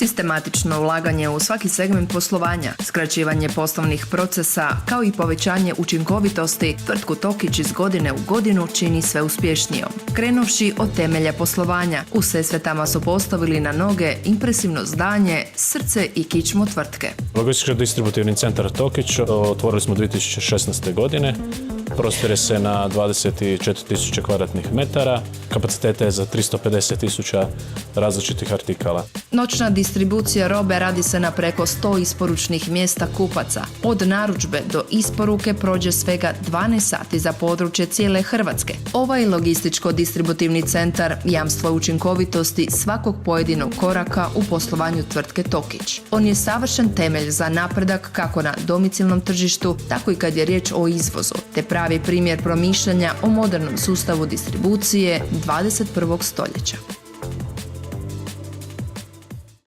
Sistematično ulaganje u svaki segment poslovanja, skraćivanje poslovnih procesa, kao i povećanje učinkovitosti, tvrtku Tokić iz godine u godinu čini sve uspješnijom. Krenuvši od temelja poslovanja, u Sesvetama su postavili na noge impresivno zdanje, srce i kičmu tvrtke. Logističko-distributivni centar Tokić otvorili smo 2016. godine. Prostire se na 24.000 kvadratnih metara, kapacitete je za 350.000 različitih artikala. Noćna distribucija robe radi se na preko 100 isporučnih mjesta kupaca. Od narudžbe do isporuke prođe svega 12 sati za područje cijele Hrvatske. Ovaj logističko-distributivni centar jamstvo učinkovitosti svakog pojedinog koraka u poslovanju tvrtke Tokić. On je savršen temelj za napredak kako na domicilnom tržištu, tako i kad je riječ o izvozu, te pravi primjer promišljanja o modernom sustavu distribucije 21. stoljeća.